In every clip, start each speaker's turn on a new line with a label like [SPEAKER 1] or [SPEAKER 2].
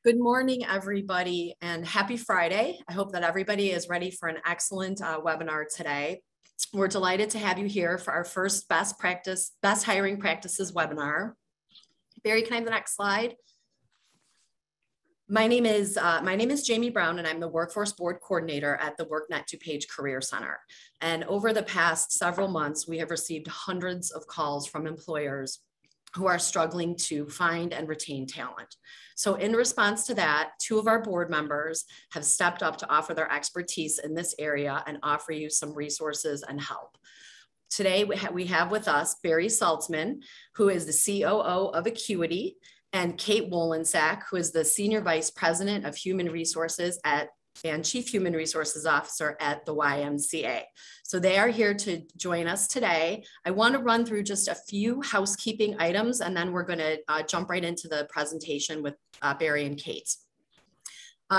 [SPEAKER 1] Good morning, everybody, and happy Friday. I hope that everybody is ready for an excellent webinar today. We're delighted to have you here for our first best hiring practices webinar. Barry, can I have the next slide? My name is Jamie Brown, and I'm the Workforce Board Coordinator at the WorkNet DuPage Career Center. And over the past several months, we have received hundreds of calls from employers who are struggling to find and retain talent. So in response to that, two of our board members have stepped up to offer their expertise in this area and offer you some resources and help. Today, we have with us Barry Saltzman, who is the COO of Acuity, and Kate Wolensack, who is the Senior Vice President of Human Resources and Chief Human Resources Officer at the YMCA. So they are here to join us today. I want to run through just a few housekeeping items, and then we're going to jump right into the presentation with Barry and Kate.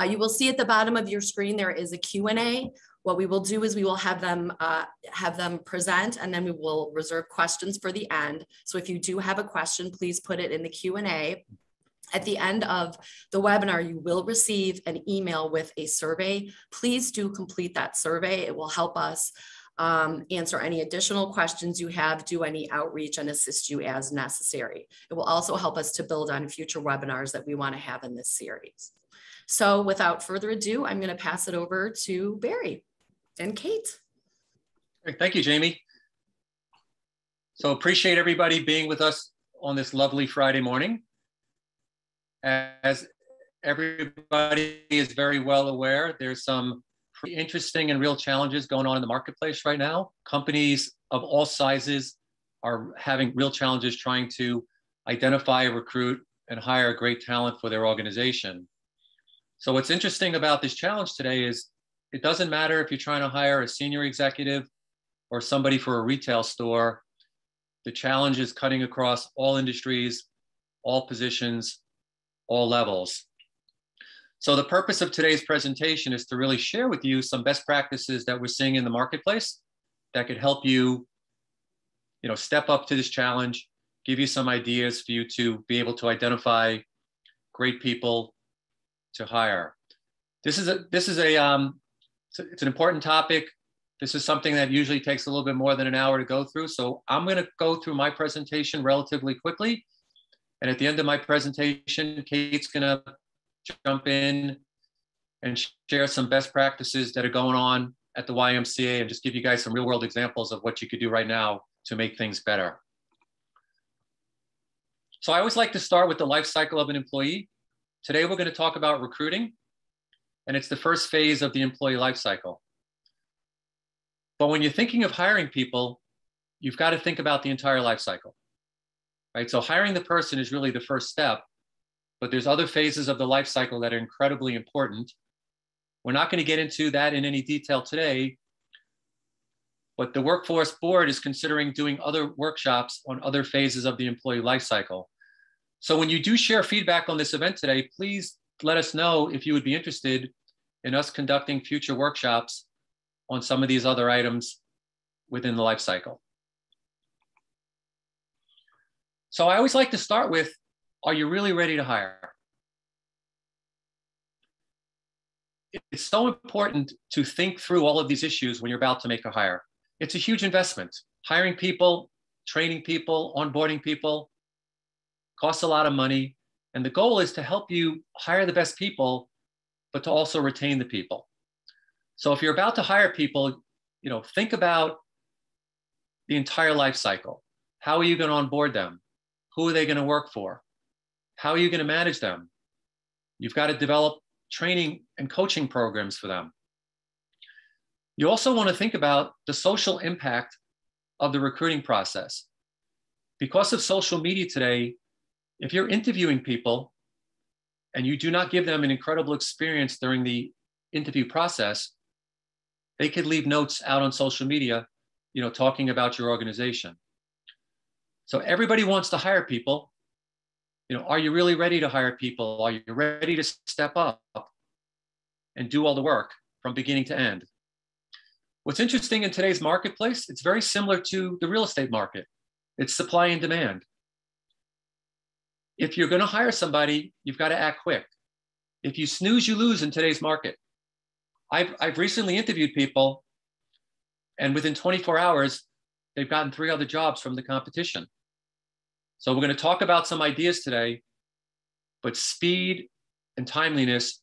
[SPEAKER 1] You will see at the bottom of your screen, there is a Q&A. What we will do is we will have them present, and then we will reserve questions for the end. So if you do have a question, please put it in the Q&A. At the end of the webinar, you will receive an email with a survey. Please do complete that survey. It will help us answer any additional questions you have, do any outreach, and assist you as necessary. It will also help us to build on future webinars that we want to have in this series. So without further ado, I'm going to pass it over to Barry and Kate.
[SPEAKER 2] Great. Thank you, Jamie. So appreciate everybody being with us on this lovely Friday morning. As everybody is very well aware, there's some pretty interesting and real challenges going on in the marketplace right now. Companies of all sizes are having real challenges trying to identify, recruit, and hire great talent for their organization. So what's interesting about this challenge today is it doesn't matter if you're trying to hire a senior executive or somebody for a retail store. The challenge is cutting across all industries, all positions, all levels. So the purpose of today's presentation is to really share with you some best practices that we're seeing in the marketplace that could help you, step up to this challenge, give you some ideas for you to be able to identify great people to hire. It's an important topic. This is something that usually takes a little bit more than an hour to go through. So I'm going to go through my presentation relatively quickly. And at the end of my presentation, Kate's going to jump in and share some best practices that are going on at the YMCA and just give you guys some real world examples of what you could do right now to make things better. So I always like to start with the life cycle of an employee. Today, we're going to talk about recruiting, and it's the first phase of the employee life cycle. But when you're thinking of hiring people, you've got to think about the entire life cycle. Right? So hiring the person is really the first step, but there's other phases of the life cycle that are incredibly important. We're not going to get into that in any detail today, but the Workforce Board is considering doing other workshops on other phases of the employee life cycle. So when you do share feedback on this event today, please let us know if you would be interested in us conducting future workshops on some of these other items within the life cycle. So I always like to start with, are you really ready to hire? It's so important to think through all of these issues when you're about to make a hire. It's a huge investment. Hiring people, training people, onboarding people costs a lot of money. And the goal is to help you hire the best people, but to also retain the people. So if you're about to hire people, think about the entire life cycle. How are you going to onboard them? Who are they going to work for? How are you going to manage them? You've got to develop training and coaching programs for them. You also want to think about the social impact of the recruiting process. Because of social media today, if you're interviewing people and you do not give them an incredible experience during the interview process, they could leave notes out on social media, talking about your organization. So everybody wants to hire people. Are you really ready to hire people? Are you ready to step up and do all the work from beginning to end? What's interesting in today's marketplace, it's very similar to the real estate market. It's supply and demand. If you're going to hire somebody, you've got to act quick. If you snooze, you lose in today's market. I've recently interviewed people, and within 24 hours, they've gotten 3 other jobs from the competition. So we're going to talk about some ideas today, but speed and timeliness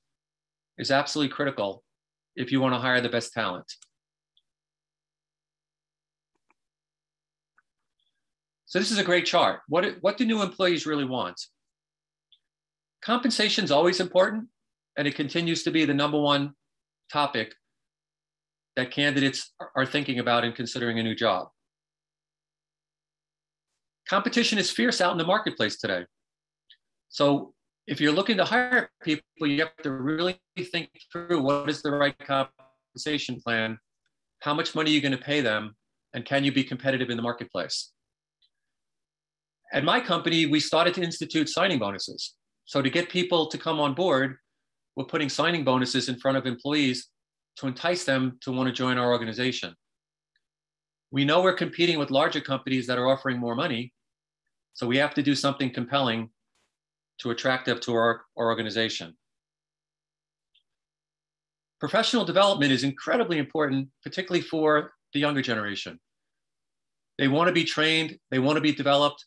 [SPEAKER 2] is absolutely critical if you want to hire the best talent. So this is a great chart. What do new employees really want? Compensation is always important, and it continues to be the #1 topic that candidates are thinking about in considering a new job. Competition is fierce out in the marketplace today. So if you're looking to hire people, you have to really think through what is the right compensation plan, how much money are you going to pay them, and can you be competitive in the marketplace? At my company, we started to institute signing bonuses. So to get people to come on board, we're putting signing bonuses in front of employees to entice them to want to join our organization. We know we're competing with larger companies that are offering more money, so we have to do something compelling to attract them to our organization. Professional development is incredibly important, particularly for the younger generation. They want to be trained, they want to be developed,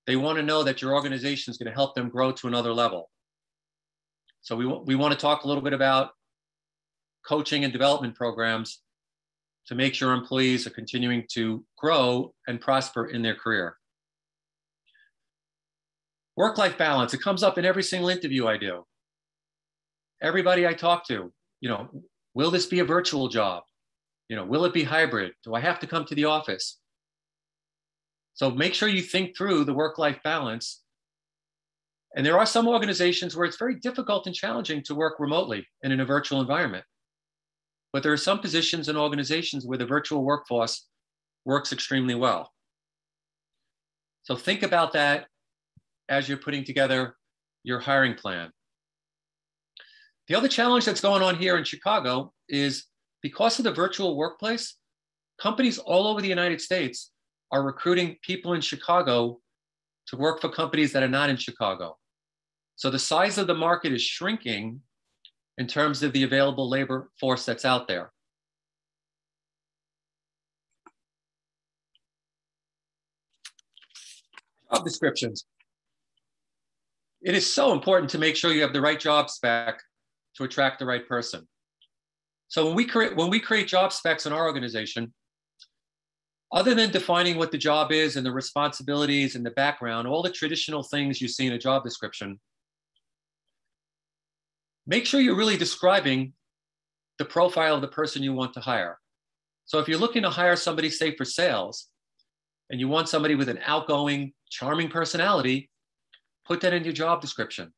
[SPEAKER 2] they want to know that your organization is going to help them grow to another level. So we want to talk a little bit about coaching and development programs to make sure employees are continuing to grow and prosper in their career. Work-life balance, it comes up in every single interview I do. Everybody I talk to, will this be a virtual job? Will it be hybrid? Do I have to come to the office? So make sure you think through the work-life balance. And there are some organizations where it's very difficult and challenging to work remotely and in a virtual environment. But there are some positions and organizations where the virtual workforce works extremely well. So think about that as you're putting together your hiring plan. The other challenge that's going on here in Chicago is because of the virtual workplace, companies all over the United States are recruiting people in Chicago to work for companies that are not in Chicago. So the size of the market is shrinking in terms of the available labor force that's out there. Job descriptions. It is so important to make sure you have the right job spec to attract the right person. So when we create job specs in our organization, other than defining what the job is and the responsibilities and the background, all the traditional things you see in a job description, make sure you're really describing the profile of the person you want to hire. So if you're looking to hire somebody, say, for sales, and you want somebody with an outgoing, charming personality, put that in your job description.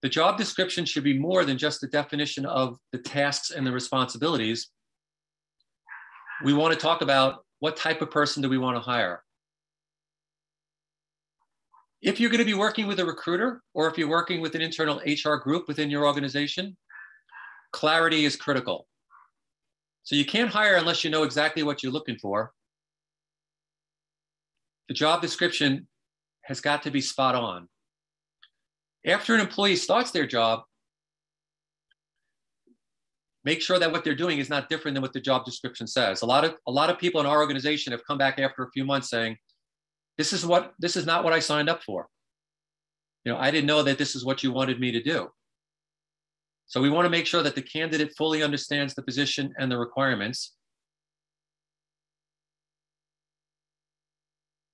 [SPEAKER 2] The job description should be more than just the definition of the tasks and the responsibilities. We want to talk about what type of person do we want to hire. If you're going to be working with a recruiter, or if you're working with an internal HR group within your organization, clarity is critical. So you can't hire unless you know exactly what you're looking for. The job description has got to be spot on. After an employee starts their job, make sure that what they're doing is not different than what the job description says. A lot of people in our organization have come back after a few months saying, this is not what I signed up for. I didn't know that this is what you wanted me to do. So we want to make sure that the candidate fully understands the position and the requirements.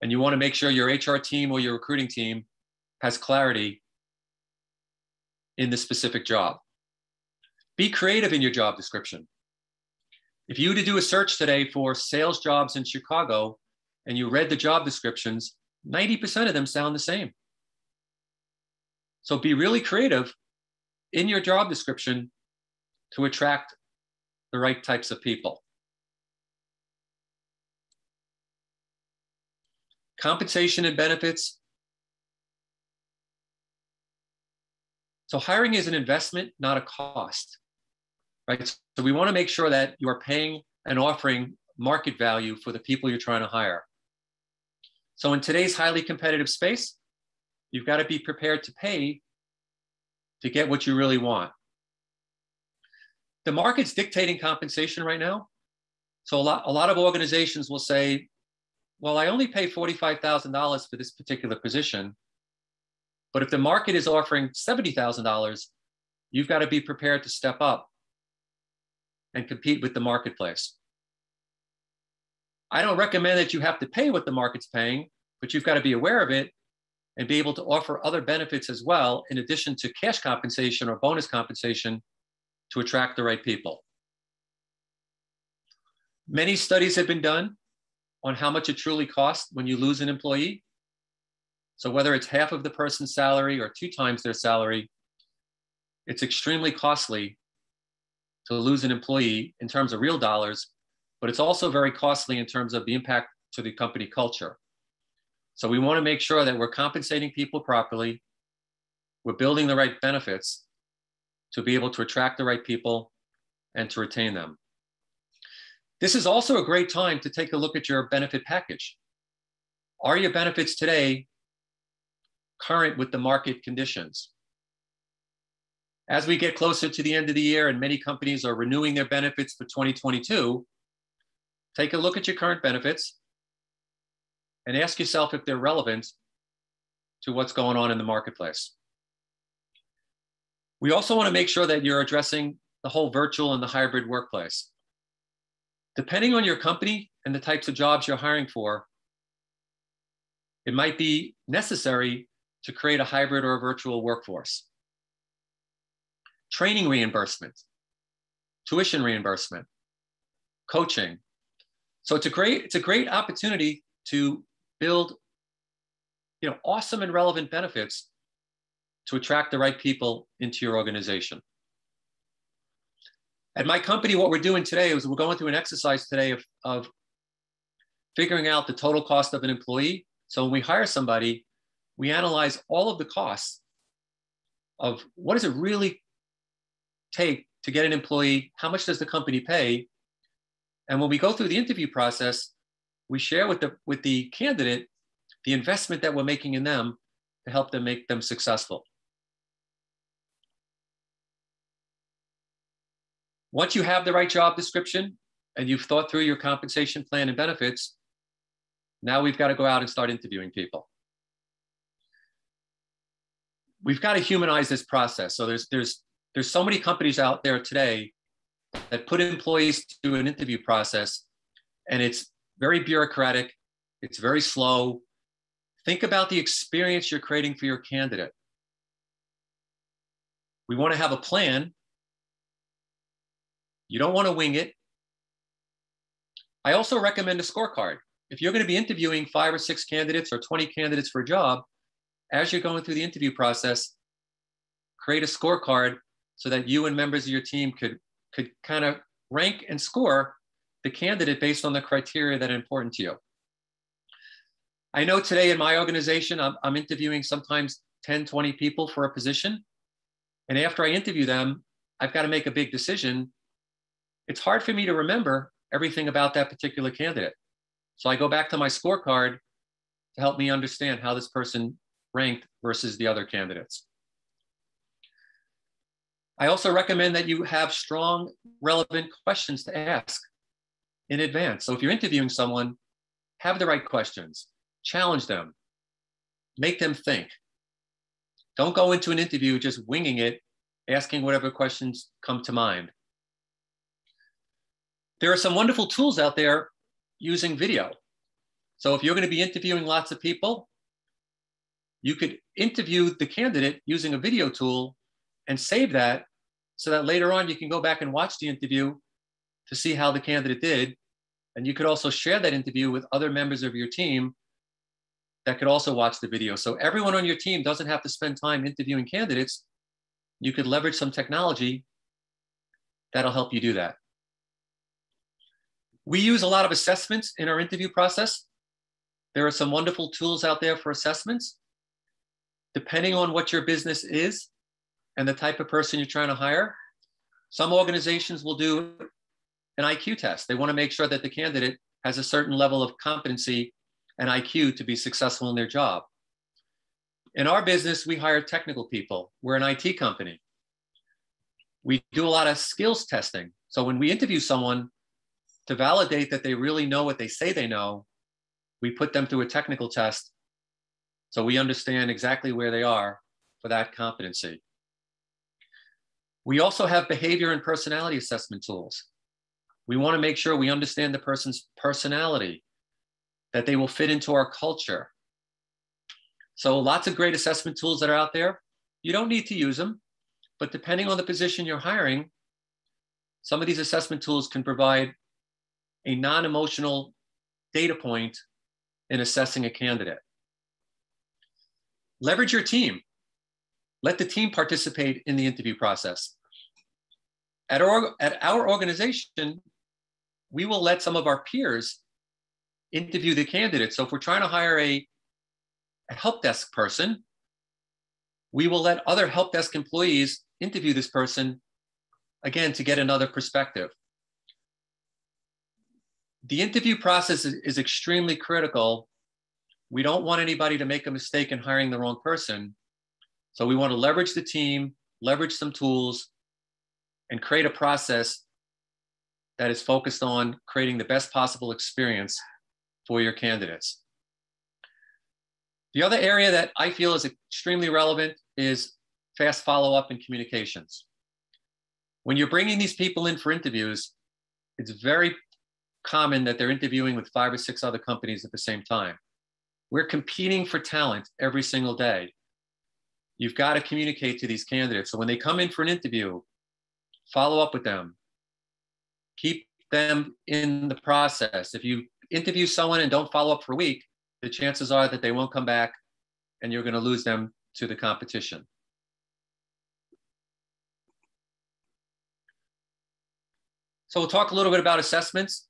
[SPEAKER 2] And you want to make sure your HR team or your recruiting team has clarity in the specific job. Be creative in your job description. If you were to do a search today for sales jobs in Chicago and you read the job descriptions, 90% of them sound the same. So be really creative in your job description to attract the right types of people. Compensation and benefits. So hiring is an investment, not a cost, right? So we want to make sure that you are paying and offering market value for the people you're trying to hire. So in today's highly competitive space, you've got to be prepared to pay to get what you really want. The market's dictating compensation right now. So a lot of organizations will say, well, I only pay $45,000 for this particular position, but if the market is offering $70,000, you've got to be prepared to step up and compete with the marketplace. I don't recommend that you have to pay what the market's paying, but you've got to be aware of it and be able to offer other benefits as well, in addition to cash compensation or bonus compensation, to attract the right people. Many studies have been done on how much it truly costs when you lose an employee. So whether it's half of the person's salary or 2 times their salary, it's extremely costly to lose an employee in terms of real dollars, but it's also very costly in terms of the impact to the company culture. So we want to make sure that we're compensating people properly, we're building the right benefits to be able to attract the right people and to retain them. This is also a great time to take a look at your benefit package. Are your benefits today current with the market conditions? As we get closer to the end of the year and many companies are renewing their benefits for 2022, take a look at your current benefits and ask yourself if they're relevant to what's going on in the marketplace. We also want to make sure that you're addressing the whole virtual and the hybrid workplace. Depending on your company and the types of jobs you're hiring for, it might be necessary to create a hybrid or a virtual workforce. Training reimbursement, tuition reimbursement, coaching. So it's a great opportunity to build, awesome and relevant benefits to attract the right people into your organization. At my company, what we're doing today is we're going through an exercise today of figuring out the total cost of an employee. So when we hire somebody, we analyze all of the costs of what does it really take to get an employee, how much does the company pay? And when we go through the interview process, we share with the candidate the investment that we're making in them to help them make them successful. Once you have the right job description and you've thought through your compensation plan and benefits, now we've got to go out and start interviewing people. We've got to humanize this process. So there's so many companies out there today that put employees through an interview process, and it's very bureaucratic, it's very slow. Think about the experience you're creating for your candidate. We want to have a plan. You don't want to wing it. I also recommend a scorecard. If you're going to be interviewing 5 or 6 candidates or 20 candidates for a job, as you're going through the interview process, create a scorecard so that you and members of your team could kind of rank and score the candidate based on the criteria that are important to you. I know today in my organization, I'm interviewing sometimes 10, 20 people for a position. And after I interview them, I've got to make a big decision. It's hard for me to remember everything about that particular candidate. So I go back to my scorecard to help me understand how this person ranked versus the other candidates. I also recommend that you have strong, relevant questions to ask in advance. So if you're interviewing someone, have the right questions, challenge them, make them think. Don't go into an interview just winging it, asking whatever questions come to mind. There are some wonderful tools out there using video. So if you're going to be interviewing lots of people, you could interview the candidate using a video tool and save that so that later on you can go back and watch the interview to see how the candidate did. And you could also share that interview with other members of your team that could also watch the video. So everyone on your team doesn't have to spend time interviewing candidates. You could leverage some technology that'll help you do that. We use a lot of assessments in our interview process. There are some wonderful tools out there for assessments. Depending on what your business is and the type of person you're trying to hire, some organizations will do an IQ test. They want to make sure that the candidate has a certain level of competency and IQ to be successful in their job. In our business, we hire technical people. We're an IT company. We do a lot of skills testing. So when we interview someone to validate that they really know what they say they know, we put them through a technical test so we understand exactly where they are for that competency. We also have behavior and personality assessment tools. We want to make sure we understand the person's personality, that they will fit into our culture. So lots of great assessment tools that are out there. You don't need to use them, but depending on the position you're hiring, some of these assessment tools can provide a non-emotional data point in assessing a candidate. Leverage your team. Let the team participate in the interview process. At our organization, we will let some of our peers interview the candidate. So if we're trying to hire a help desk person, we will let other help desk employees interview this person, again, to get another perspective. The interview process is extremely critical. We don't want anybody to make a mistake in hiring the wrong person. So we want to leverage the team, leverage some tools, and create a process that is focused on creating the best possible experience for your candidates. The other area that I feel is extremely relevant is fast follow-up and communications. When you're bringing these people in for interviews, it's very common that they're interviewing with 5 or 6 other companies at the same time. We're competing for talent every single day. You've got to communicate to these candidates. So when they come in for an interview, follow up with them. Keep them in the process. If you interview someone and don't follow up for a week, the chances are that they won't come back and you're going to lose them to the competition. So we'll talk a little bit about assessments.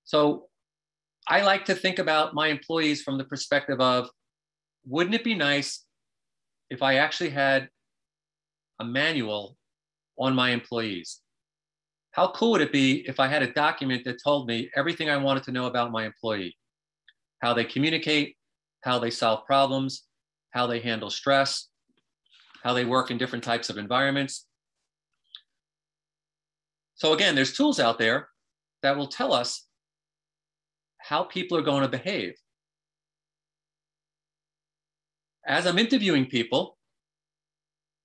[SPEAKER 2] So I like to think about my employees from the perspective of, wouldn't it be nice if I actually had a manual on my employees? How cool would it be if I had a document that told me everything I wanted to know about my employee? How they communicate, how they solve problems, how they handle stress, how they work in different types of environments. So again, there's tools out there that will tell us how people are going to behave. As I'm interviewing people,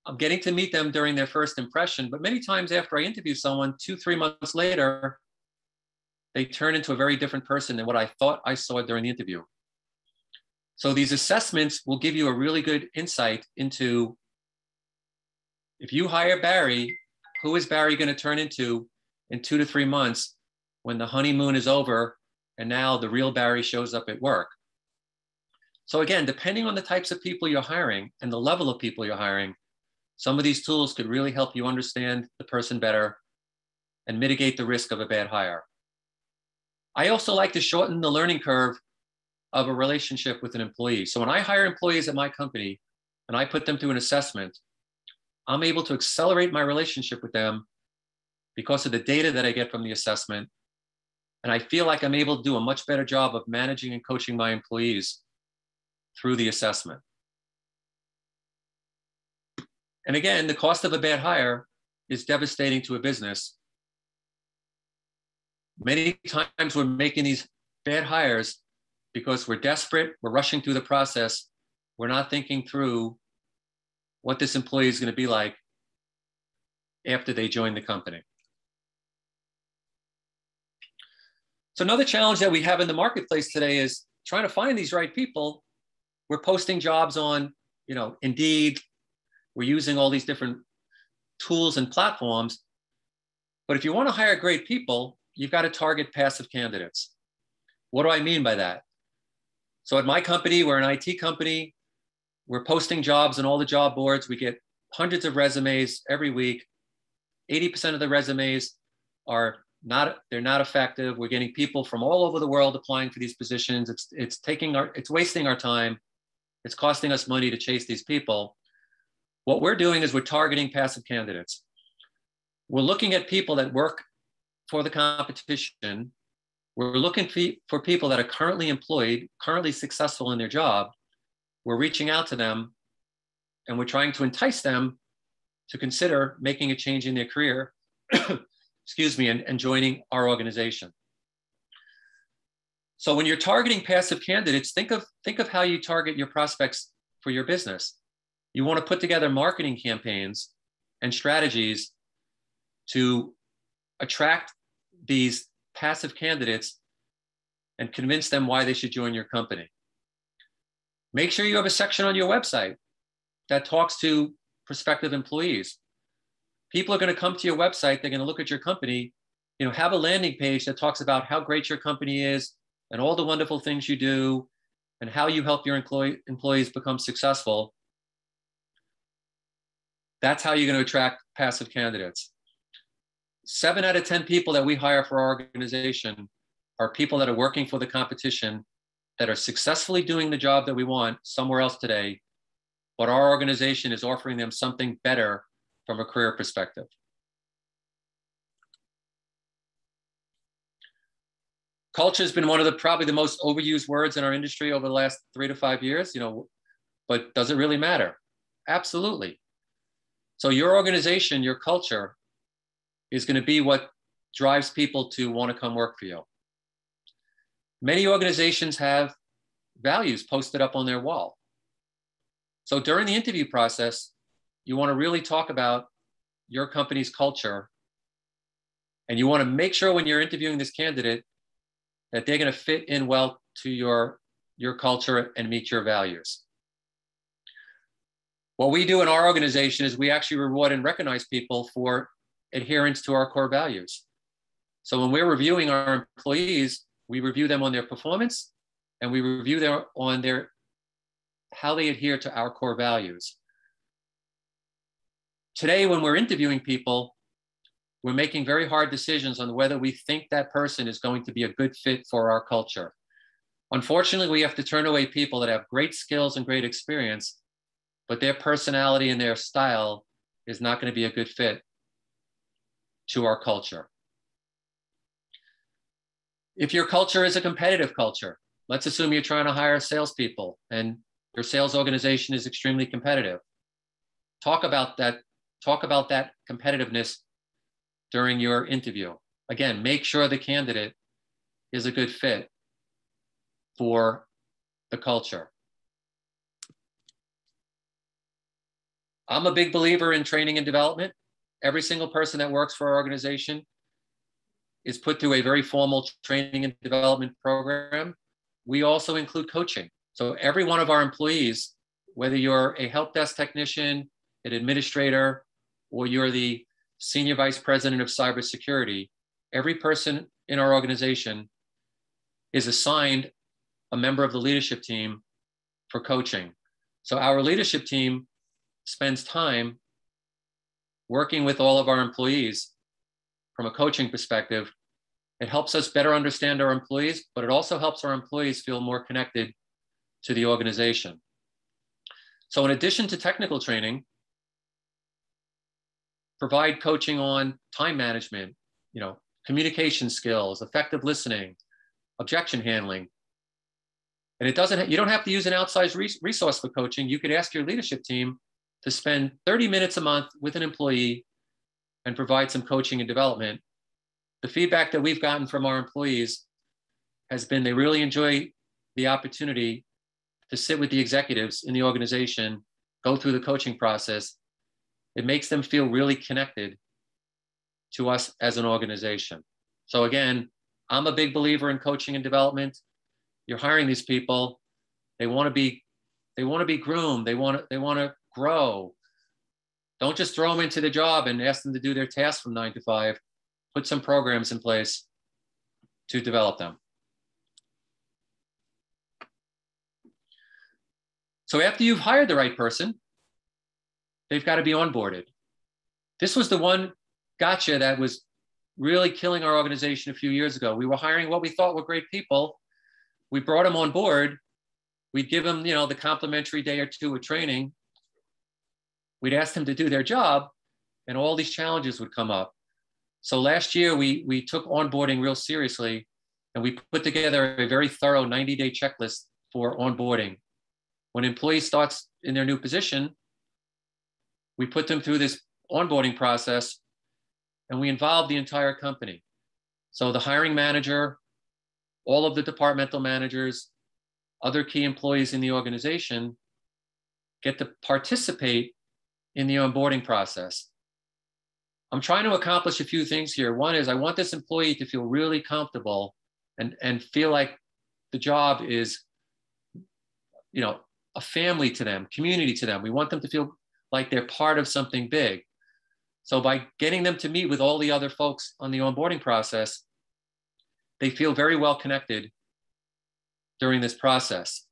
[SPEAKER 2] I'm getting to meet them during their first impression, but many times after I interview someone, 2-3 months later, they turn into a very different person than what I thought I saw during the interview. So these assessments will give you a really good insight into, if you hire Barry, who is Barry going to turn into in 2 to 3 months when the honeymoon is over and now the real Barry shows up at work? So again, depending on the types of people you're hiring and the level of people you're hiring, some of these tools could really help you understand the person better and mitigate the risk of a bad hire. I also like to shorten the learning curve of a relationship with an employee. So when I hire employees at my company and I put them through an assessment, I'm able to accelerate my relationship with them because of the data that I get from the assessment. And I feel like I'm able to do a much better job of managing and coaching my employees through the assessment. And again, the cost of a bad hire is devastating to a business. Many times we're making these bad hires because we're desperate, we're rushing through the process, we're not thinking through what this employee is going to be like after they join the company. So another challenge that we have in the marketplace today is trying to find these right people. We're posting jobs on, Indeed. We're using all these different tools and platforms. But if you want to hire great people, you've got to target passive candidates. What do I mean by that? So at my company, we're an IT company. We're posting jobs on all the job boards. We get hundreds of resumes every week. 80% of the resumes are not effective. We're getting people from all over the world applying for these positions. It's wasting our time. It's costing us money to chase these people. What we're doing is we're targeting passive candidates. We're looking at people that work for the competition. We're looking for people that are currently employed, currently successful in their job, we're reaching out to them and we're trying to entice them to consider making a change in their career, excuse me, and joining our organization. So when you're targeting passive candidates, think of how you target your prospects for your business. You want to put together marketing campaigns and strategies to attract these passive candidates and convince them why they should join your company. Make sure you have a section on your website that talks to prospective employees. People are going to come to your website, they're going to look at your company, have a landing page that talks about how great your company is and all the wonderful things you do and how you help your employees become successful. That's how you're going to attract passive candidates. 7 out of 10 people that we hire for our organization are people that are working for the competition, that are successfully doing the job that we want somewhere else today, but our organization is offering them something better from a career perspective. Culture has been one of probably the most overused words in our industry over the last 3 to 5 years, but does it really matter? Absolutely. So your organization, your culture is going to be what drives people to want to come work for you. Many organizations have values posted up on their wall. So during the interview process, you want to really talk about your company's culture, and you want to make sure when you're interviewing this candidate that they're going to fit in well to your culture and meet your values. What we do in our organization is we actually reward and recognize people for adherence to our core values. So when we're reviewing our employees, we review them on their performance and we review them on how they adhere to our core values. Today, when we're interviewing people, we're making very hard decisions on whether we think that person is going to be a good fit for our culture. Unfortunately, we have to turn away people that have great skills and great experience, but their personality and their style is not going to be a good fit to our culture. If your culture is a competitive culture, let's assume you're trying to hire salespeople and your sales organization is extremely competitive. Talk about that competitiveness during your interview. Again, make sure the candidate is a good fit for the culture. I'm a big believer in training and development. Every single person that works for our organization is put through a very formal training and development program. We also include coaching. So every one of our employees, whether you're a help desk technician, an administrator, or you're the senior vice president of cybersecurity, every person in our organization is assigned a member of the leadership team for coaching. So our leadership team spends time working with all of our employees from a coaching perspective. It helps us better understand our employees, but it also helps our employees feel more connected to the organization. So in addition to technical training, provide coaching on time management, communication skills, effective listening, objection handling. And you don't have to use an outside resource for coaching. You could ask your leadership team to spend 30 minutes a month with an employee and provide some coaching and development. The feedback that we've gotten from our employees has been they really enjoy the opportunity to sit with the executives in the organization, go through the coaching process. It makes them feel really connected to us as an organization. So again, I'm a big believer in coaching and development. You're hiring these people. They want to be groomed. They want to grow. Don't just throw them into the job and ask them to do their tasks from 9 to 5. Put some programs in place to develop them. So after you've hired the right person, they've got to be onboarded. This was the one gotcha that was really killing our organization a few years ago. We were hiring what we thought were great people. We brought them on board. We'd give them, the complimentary day or two of training. We'd ask them to do their job, and all these challenges would come up. So last year, we took onboarding real seriously, and we put together a very thorough 90-day checklist for onboarding. When an employee starts in their new position, we put them through this onboarding process and we involve the entire company. So the hiring manager, all of the departmental managers, other key employees in the organization get to participate in the onboarding process. I'm trying to accomplish a few things here. One is I want this employee to feel really comfortable and feel like the job is, you know, a family to them, community to them. We want them to feel like they're part of something big. So by getting them to meet with all the other folks on the onboarding process, they feel very well connected during this process.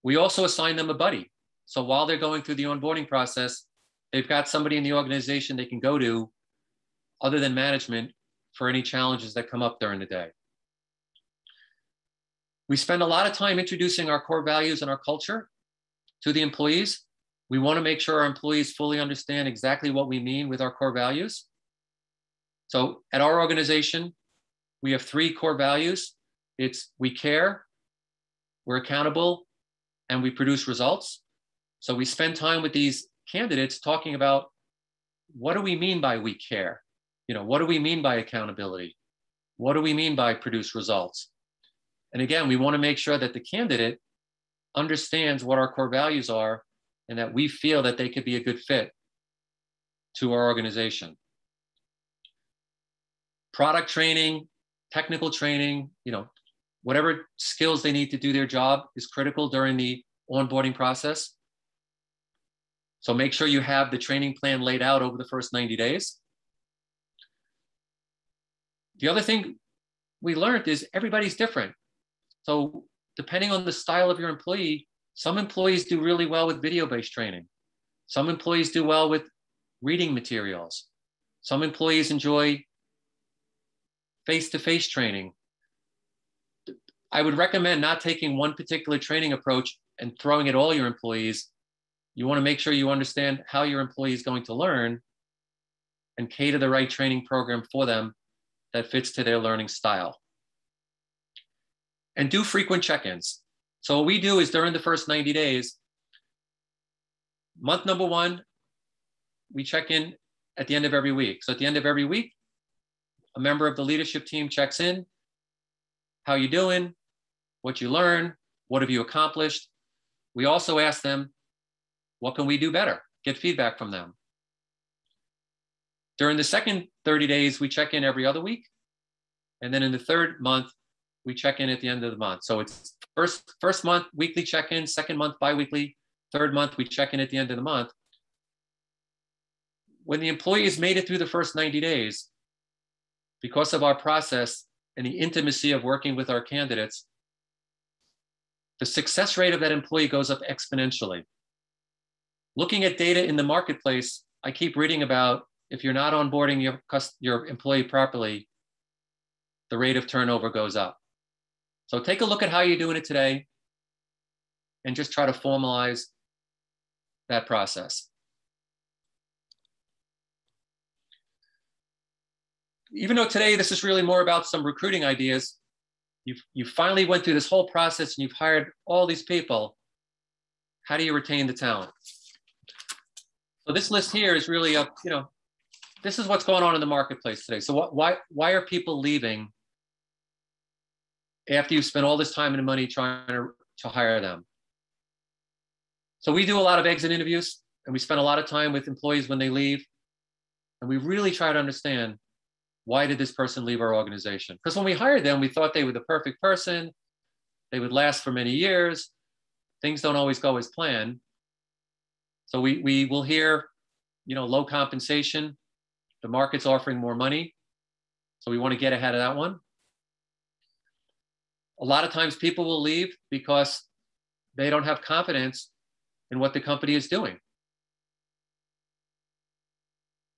[SPEAKER 2] We also assign them a buddy. So while they're going through the onboarding process, they've got somebody in the organization they can go to other than management for any challenges that come up during the day. We spend a lot of time introducing our core values and our culture to the employees. We want to make sure our employees fully understand exactly what we mean with our core values. So at our organization, we have 3 core values. It's we care, we're accountable, and we produce results. So we spend time with these candidates talking about what do we mean by we care? You know, what do we mean by accountability? What do we mean by produce results? And again, we want to make sure that the candidate understands what our core values are and that we feel that they could be a good fit to our organization. Product training, technical training, you know, whatever skills they need to do their job is critical during the onboarding process. So make sure you have the training plan laid out over the first 90 days. The other thing we learned is everybody's different. So depending on the style of your employee, some employees do really well with video-based training. Some employees do well with reading materials. Some employees enjoy face-to-face training. I would recommend not taking one particular training approach and throwing at all your employees. You want to make sure you understand how your employee is going to learn and cater the right training program for them that fits to their learning style. And do frequent check-ins. So what we do is during the first 90 days, month number 1, we check in at the end of every week. So at the end of every week, a member of the leadership team checks in. How you doing? What you learn? What have you accomplished? We also ask them, what can we do better? Get feedback from them. During the second 30 days, we check in every other week. And then in the third month, we check in at the end of the month. So it's first month, weekly check-in, second month, biweekly, third month, we check in at the end of the month. When the employees made it through the first 90 days, because of our process and the intimacy of working with our candidates, the success rate of that employee goes up exponentially. Looking at data in the marketplace, I keep reading about if you're not onboarding your employee properly, the rate of turnover goes up. So take a look at how you're doing it today and just try to formalize that process. Even though today this is really more about some recruiting ideas, you finally went through this whole process and you've hired all these people. How do you retain the talent? So this list here is really a, you know, this is what's going on in the marketplace today. So why are people leaving after you've spent all this time and money trying to hire them? So we do a lot of exit interviews and we spend a lot of time with employees when they leave. And we really try to understand, why did this person leave our organization? Because when we hired them, we thought they were the perfect person. They would last for many years. Things don't always go as planned. So we will hear, you know, low compensation. The market's offering more money. So we want to get ahead of that one. A lot of times people will leave because they don't have confidence in what the company is doing.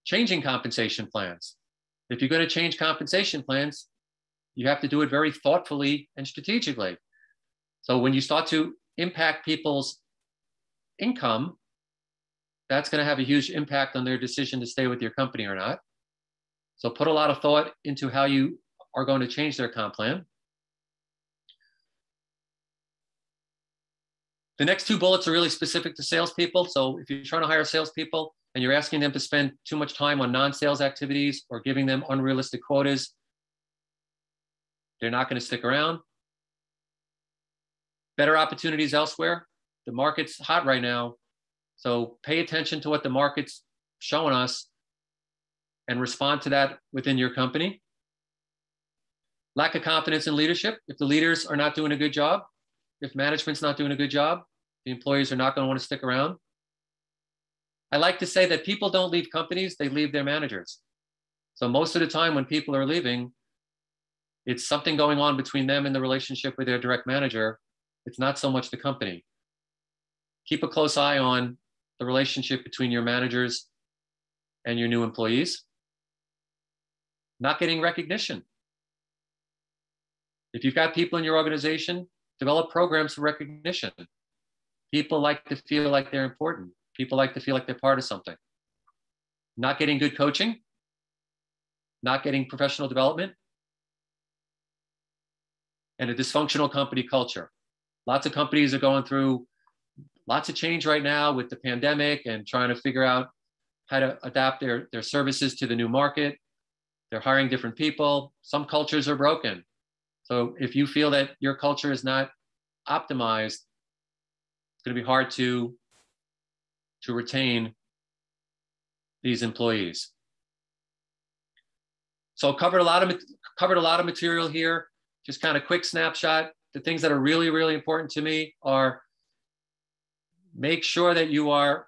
[SPEAKER 2] Changing compensation plans. If you're going to change compensation plans, you have to do it very thoughtfully and strategically. So when you start to impact people's income, that's going to have a huge impact on their decision to stay with your company or not. So put a lot of thought into how you are going to change their comp plan. The next two bullets are really specific to salespeople. So if you're trying to hire salespeople and you're asking them to spend too much time on non-sales activities or giving them unrealistic quotas, they're not going to stick around. Better opportunities elsewhere. The market's hot right now. So pay attention to what the market's showing us and respond to that within your company. Lack of confidence in leadership. If the leaders are not doing a good job, if management's not doing a good job, the employees are not going to want to stick around. I like to say that people don't leave companies, they leave their managers. So most of the time when people are leaving, it's something going on between them and the relationship with their direct manager. It's not so much the company. Keep a close eye on the relationship between your managers and your new employees. Not getting recognition. If you've got people in your organization, develop programs for recognition. People like to feel like they're important. People like to feel like they're part of something. Not getting good coaching, not getting professional development, and a dysfunctional company culture. Lots of companies are going through lots of change right now with the pandemic and trying to figure out how to adapt their services to the new market. They're hiring different people. Some cultures are broken. So if you feel that your culture is not optimized, it's going to be hard to retain these employees. So covered a lot of material here. Just kind of quick snapshot. The things that are really, really important to me are make sure that you are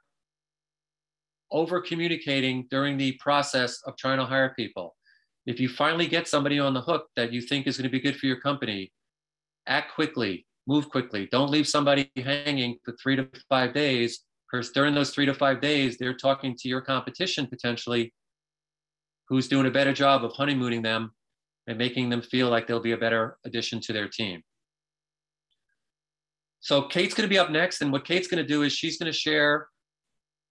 [SPEAKER 2] over communicating during the process of trying to hire people. If you finally get somebody on the hook that you think is going to be good for your company, act quickly, move quickly. Don't leave somebody hanging for 3 to 5 days, because during those 3 to 5 days, they're talking to your competition potentially, who's doing a better job of honeymooning them and making them feel like they'll be a better addition to their team. So Kate's going to be up next, and what Kate's going to do is she's going to share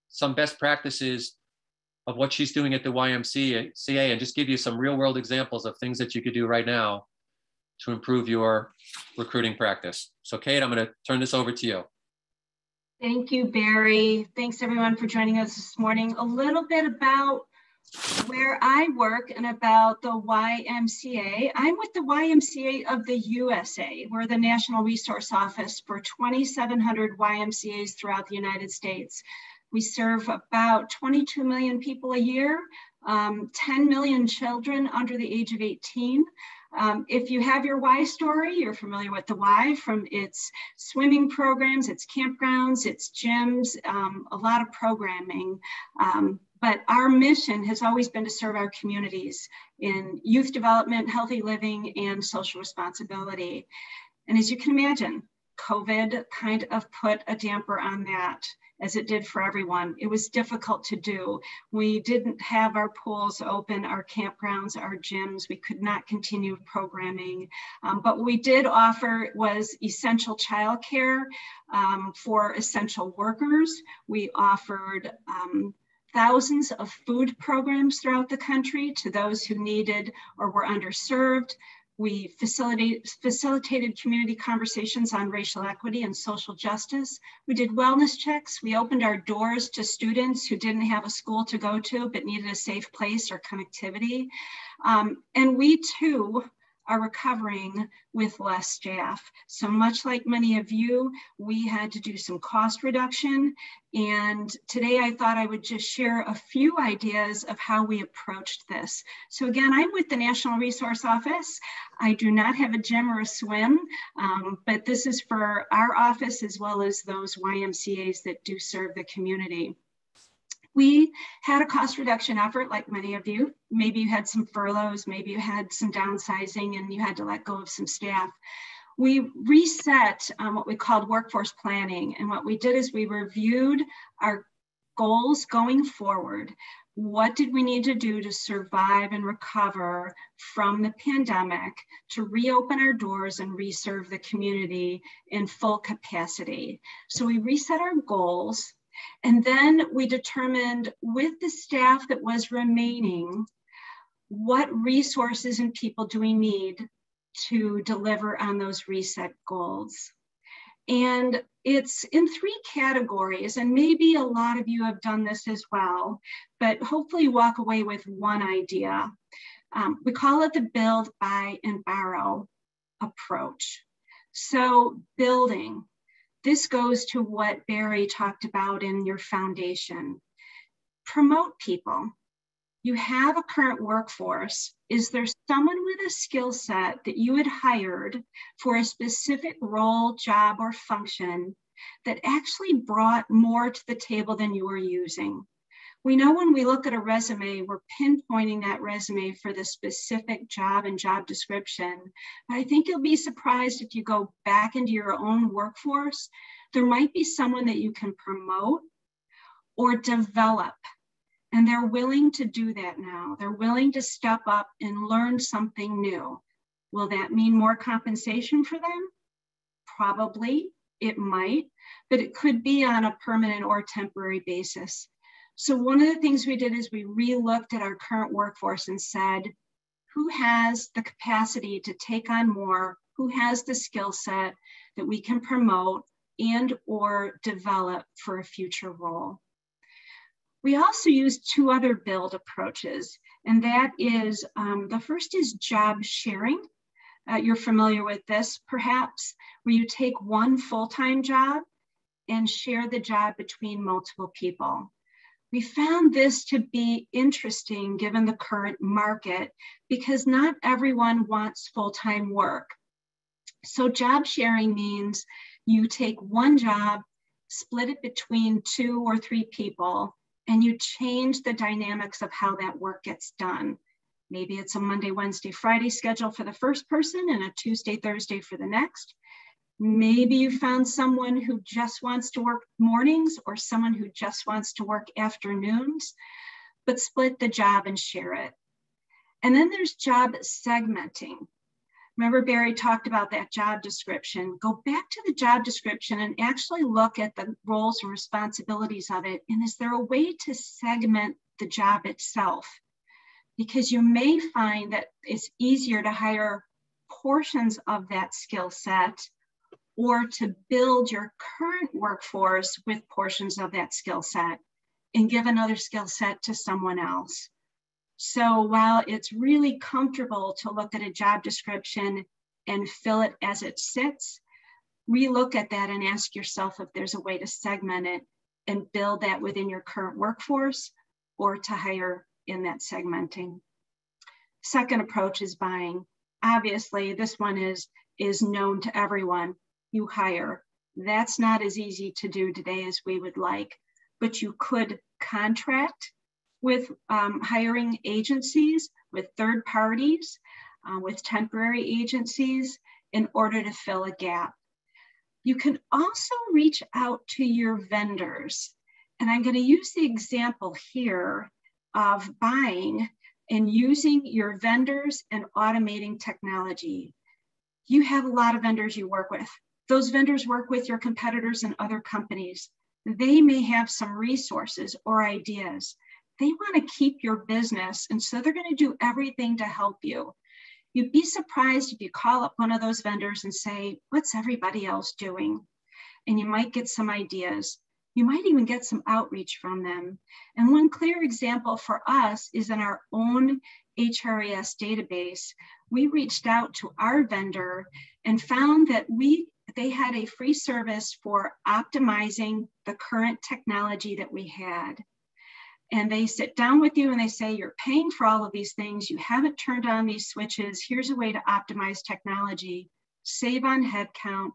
[SPEAKER 2] some best practices of what she's doing at the YMCA and just give you some real world examples of things that you could do right now to improve your recruiting practice. So Kate, I'm going to turn this over to you.
[SPEAKER 3] Thank you, Barry. Thanks everyone for joining us this morning. A little bit about where I work and about the YMCA. I'm with the YMCA of the USA. We're the National Resource Office for 2,700 YMCAs throughout the United States. We serve about 22 million people a year, 10 million children under the age of 18. If you have your Y story, you're familiar with the Y from its swimming programs, its campgrounds, its gyms, a lot of programming. But our mission has always been to serve our communities in youth development, healthy living, and social responsibility. And as you can imagine, COVID kind of put a damper on that, as it did for everyone. It was difficult to do. We didn't have our pools open, our campgrounds, our gyms. We could not continue programming. But what we did offer was essential childcare for essential workers. We offered thousands of food programs throughout the country to those who needed or were underserved. We facilitated community conversations on racial equity and social justice. We did wellness checks. We opened our doors to students who didn't have a school to go to but needed a safe place or connectivity. And we too are recovering with less staff. So much like many of you, we had to do some cost reduction. And today I thought I would just share a few ideas of how we approached this. So again, I'm with the National Resource Office. I do not have a gym or a swim, but this is for our office as well as those YMCAs that do serve the community. We had a cost reduction effort like many of you. Maybe you had some furloughs, maybe you had some downsizing and you had to let go of some staff. We reset what we called workforce planning. And what we did is we reviewed our goals going forward. What did we need to do to survive and recover from the pandemic to reopen our doors and reserve the community in full capacity? So we reset our goals. And then we determined with the staff that was remaining, what resources and people do we need to deliver on those reset goals? And it's in 3 categories, and maybe a lot of you have done this as well, but hopefully you walk away with one idea. We call it the build, buy, and borrow approach. So building, this goes to what Barry talked about in your foundation. Promote people. You have a current workforce. Is there someone with a skill set that you had hired for a specific role, job, or function that actually brought more to the table than you were using? We know when we look at a resume, we're pinpointing that resume for the specific job and job description. But I think you'll be surprised if you go back into your own workforce, there might be someone that you can promote or develop. And they're willing to do that now. They're willing to step up and learn something new. Will that mean more compensation for them? Probably, it might, but it could be on a permanent or temporary basis. So one of the things we did is we re-looked at our current workforce and said, who has the capacity to take on more? Who has the skill set that we can promote and or develop for a future role? We also use 2 other build approaches, and that is, the first is job sharing. You're familiar with this perhaps, where you take one full-time job and share the job between multiple people. We found this to be interesting given the current market because not everyone wants full-time work. So job sharing means you take one job, split it between 2 or 3 people, and you change the dynamics of how that work gets done. Maybe it's a Monday, Wednesday, Friday schedule for the first person and a Tuesday, Thursday for the next. Maybe you found someone who just wants to work mornings or someone who just wants to work afternoons, but split the job and share it. And then there's job segmenting. Remember Barry talked about that job description. Go back to the job description and actually look at the roles and responsibilities of it. And is there a way to segment the job itself? Because you may find that it's easier to hire portions of that skill set or to build your current workforce with portions of that skill set and give another skill set to someone else. So while it's really comfortable to look at a job description and fill it as it sits, relook at that and ask yourself if there's a way to segment it and build that within your current workforce or to hire in that segmenting. Second approach is buying. Obviously, this one is known to everyone. You hire. That's not as easy to do today as we would like, but you could contract with hiring agencies, with third parties, with temporary agencies in order to fill a gap. You can also reach out to your vendors. And I'm going to use the example here of buying and using your vendors and automating technology. You have a lot of vendors you work with. Those vendors work with your competitors and other companies. They may have some resources or ideas. They want to keep your business, and so they're going to do everything to help you. You'd be surprised if you call up one of those vendors and say, what's everybody else doing? And you might get some ideas. You might even get some outreach from them. And one clear example for us is in our own HRIS database. We reached out to our vendor and found that they had a free service for optimizing the current technology that we had. And they sit down with you and they say, you're paying for all of these things. You haven't turned on these switches. Here's a way to optimize technology, save on headcount,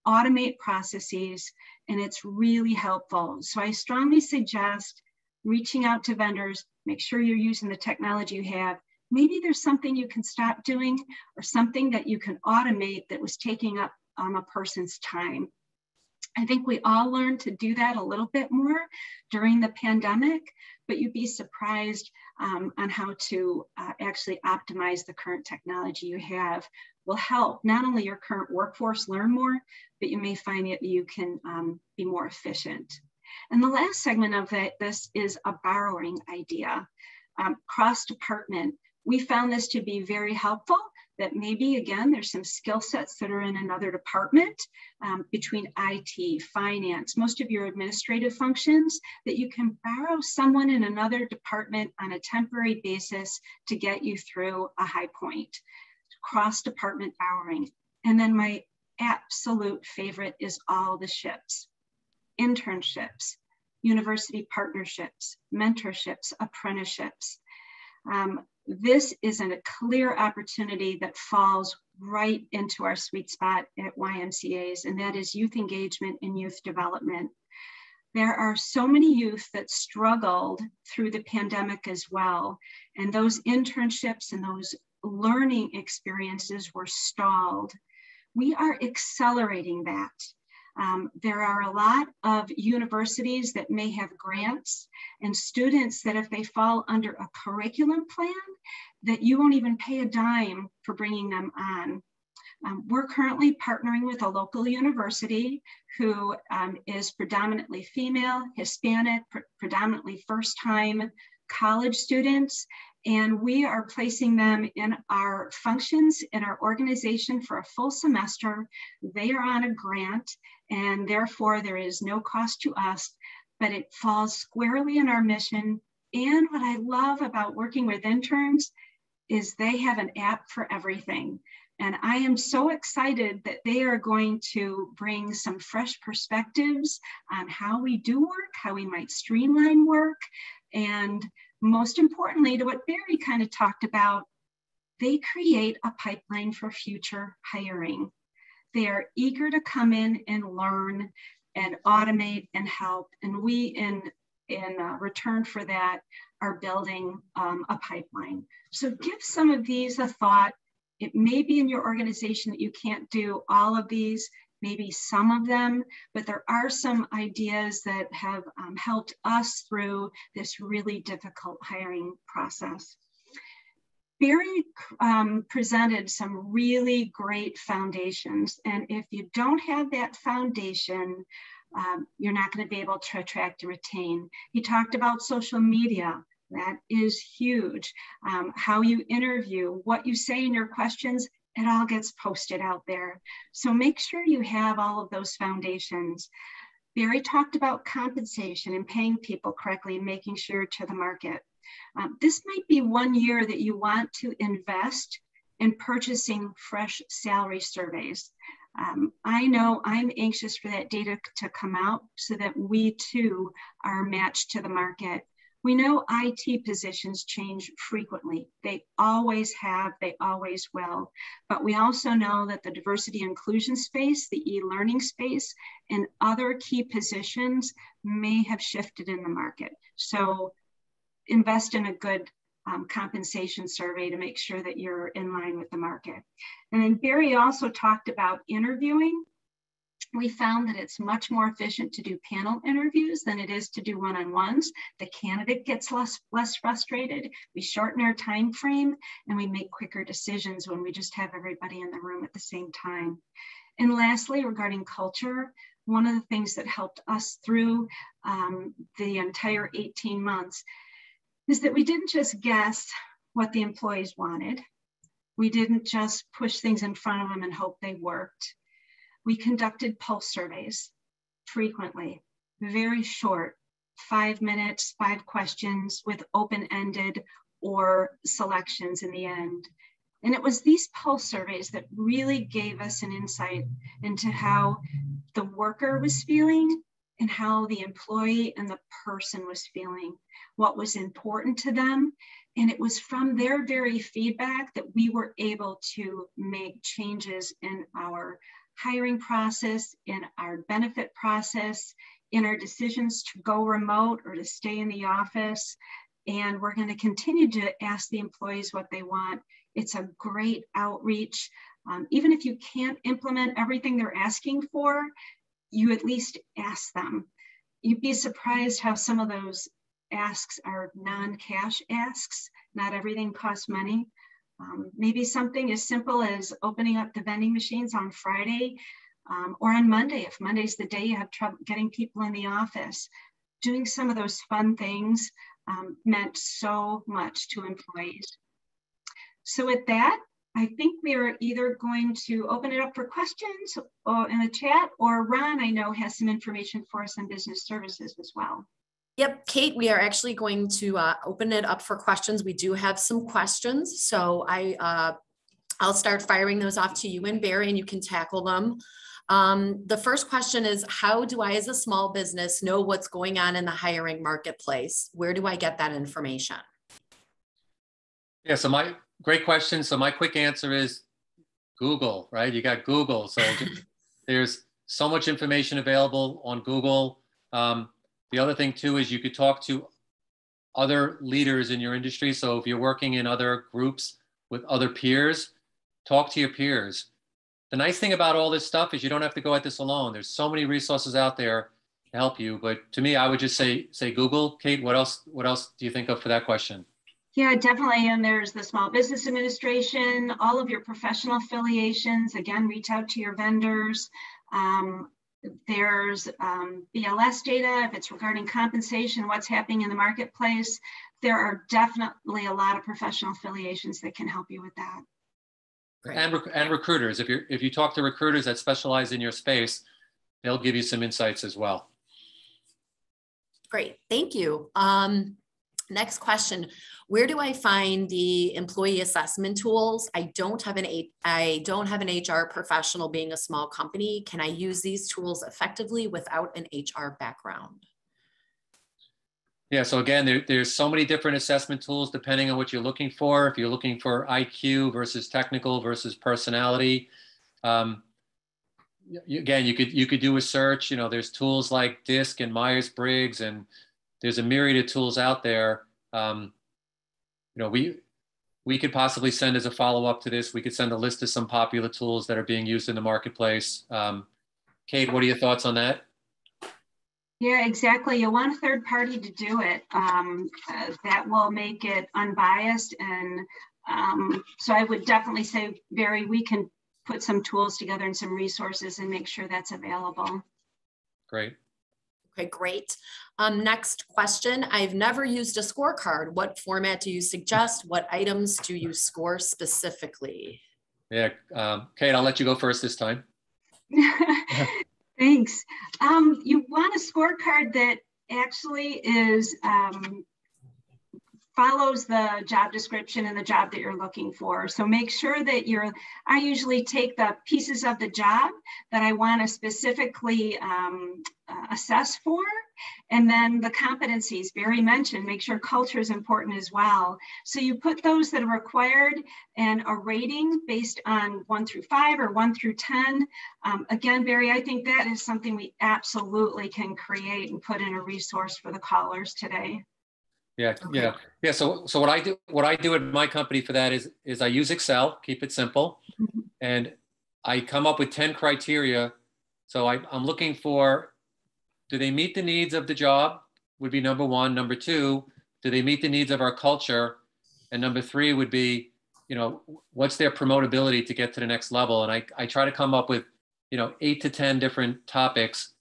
[SPEAKER 3] automate processes, and it's really helpful. So I strongly suggest reaching out to vendors, make sure you're using the technology you have. Maybe there's something you can stop doing or something that you can automate that was taking up a person's time. I think we all learned to do that a little bit more during the pandemic, but you'd be surprised on how to actually optimize the current technology you have. Will help not only your current workforce learn more, but you may find that you can be more efficient. And the last segment of this is a borrowing idea. Cross-department. We found this to be very helpful that maybe, again, there's some skill sets that are in another department between IT, finance, most of your administrative functions, that you can borrow someone in another department on a temporary basis to get you through a high point. Cross-department borrowing. And then my absolute favorite is all the ships, internships, university partnerships, mentorships, apprenticeships. This is a clear opportunity that falls right into our sweet spot at YMCAs, and that is youth engagement and youth development. There are so many youth that struggled through the pandemic as well, and those internships and those learning experiences were stalled. We are accelerating that. There are a lot of universities that may have grants and students that if they fall under a curriculum plan, that you won't even pay a dime for bringing them on. We're currently partnering with a local university who is predominantly female, Hispanic, predominantly first-time college students, and we are placing them in our functions in our organization for a full semester. They are on a grant, and therefore there is no cost to us, but it falls squarely in our mission. And what I love about working with interns is they have an app for everything. And I am so excited that they are going to bring some fresh perspectives on how we do work, how we might streamline work, and most importantly, to what Barry kind of talked about, they create a pipeline for future hiring. They are eager to come in and learn and automate and help. And we, in return for that, are building a pipeline. So give some of these a thought. It may be in your organization that you can't do all of these, maybe some of them, but there are some ideas that have helped us through this really difficult hiring process. Barry presented some really great foundations, and if you don't have that foundation, you're not going to be able to attract and retain. He talked about social media. That is huge. How you interview, what you say in your questions, it all gets posted out there. So make sure you have all of those foundations. Barry talked about compensation and paying people correctly and making sure to the market. This might be one year that you want to invest in purchasing fresh salary surveys. I know I'm anxious for that data to come out so that we too are matched to the market. We know IT positions change frequently. They always have, they always will. But we also know that the diversity inclusion space, the e-learning space, and other key positions may have shifted in the market. So invest in a good compensation survey to make sure that you're in line with the market. And then Barry also talked about interviewing. We found that it's much more efficient to do panel interviews than it is to do one-on-ones. The candidate gets less frustrated. We shorten our time frame and we make quicker decisions when we just have everybody in the room at the same time. And lastly, regarding culture, one of the things that helped us through the entire 18 months is that we didn't just guess what the employees wanted. We didn't just push things in front of them and hope they worked. We conducted pulse surveys frequently, very short, 5 minutes, 5 questions with open-ended or selections in the end. And it was these pulse surveys that really gave us an insight into how the worker was feeling and how the employee and the person was feeling, what was important to them. And it was from their very feedback that we were able to make changes in our hiring process, in our benefit process, in our decisions to go remote or to stay in the office. And we're going to continue to ask the employees what they want. It's a great outreach. Even if you can't implement everything they're asking for, you at least ask them. You'd be surprised how some of those asks are non-cash asks. Not everything costs money. Maybe something as simple as opening up the vending machines on Friday or on Monday, if Monday's the day you have trouble getting people in the office. Doing some of those fun things meant so much to employees. So with that, I think we are either going to open it up for questions in the chat, or Ron, I know, has some information for us on business services as well.
[SPEAKER 1] Yep, Kate, we are actually going to open it up for questions. We do have some questions, so I'll start firing those off to you and Barry, and you can tackle them. The first question is, how do I, as a small business, know what's going on in the hiring marketplace? Where do I get that information?
[SPEAKER 2] Yeah, so great question. So my quick answer is Google, right? You got Google. So there's so much information available on Google. The other thing too is you could talk to other leaders in your industry. So if you're working in other groups with other peers, talk to your peers. The nice thing about all this stuff is you don't have to go at this alone. There's so many resources out there to help you. But to me, I would just say Google. Kate, what else do you think of for that question?
[SPEAKER 3] Yeah, definitely. And there's the Small Business Administration, all of your professional affiliations. Again, reach out to your vendors. There's BLS data, if it's regarding compensation, what's happening in the marketplace. There are definitely a lot of professional affiliations that can help you with that.
[SPEAKER 2] And recruiters. If you talk to recruiters that specialize in your space, they'll give you some insights as well.
[SPEAKER 1] Great, thank you. Next question, where do I find the employee assessment tools? I don't have an HR professional being a small company. Can I use these tools effectively without an HR background?
[SPEAKER 2] Yeah, so again, there's so many different assessment tools depending on what you're looking for. If you're looking for IQ versus technical versus personality, again, you could do a search. You know, there's tools like DISC and Myers-Briggs, and there's a myriad of tools out there. You know, we could possibly send as a follow-up to this, we could send a list of some popular tools that are being used in the marketplace. Kate, what are your thoughts on that?
[SPEAKER 3] Yeah, exactly. You want a third party to do it. That will make it unbiased. And so I would definitely say, Barry, we can put some tools together and some resources and make sure that's available.
[SPEAKER 2] Great.
[SPEAKER 1] Okay, great. Next question. I've never used a scorecard. What format do you suggest? What items do you score specifically?
[SPEAKER 2] Yeah, Kate, I'll let you go first this time.
[SPEAKER 3] Thanks. You want a scorecard that actually is follows the job description and the job that you're looking for. So make sure that I usually take the pieces of the job that I want to specifically assess for, and then the competencies Barry mentioned, make sure culture is important as well. So you put those that are required and a rating based on 1 through 5 or 1 through 10. Again, Barry, I think that is something we absolutely can create and put in a resource for the callers today.
[SPEAKER 2] Yeah, okay. Yeah. So what I do at my company for that is I use Excel, keep it simple, mm-hmm. and I come up with 10 criteria. So I'm looking for, do they meet the needs of the job? Would be number 1. Number 2, do they meet the needs of our culture? And number 3 would be, you know, what's their promotability to get to the next level? And I try to come up with, you know, 8 to 10 different topics,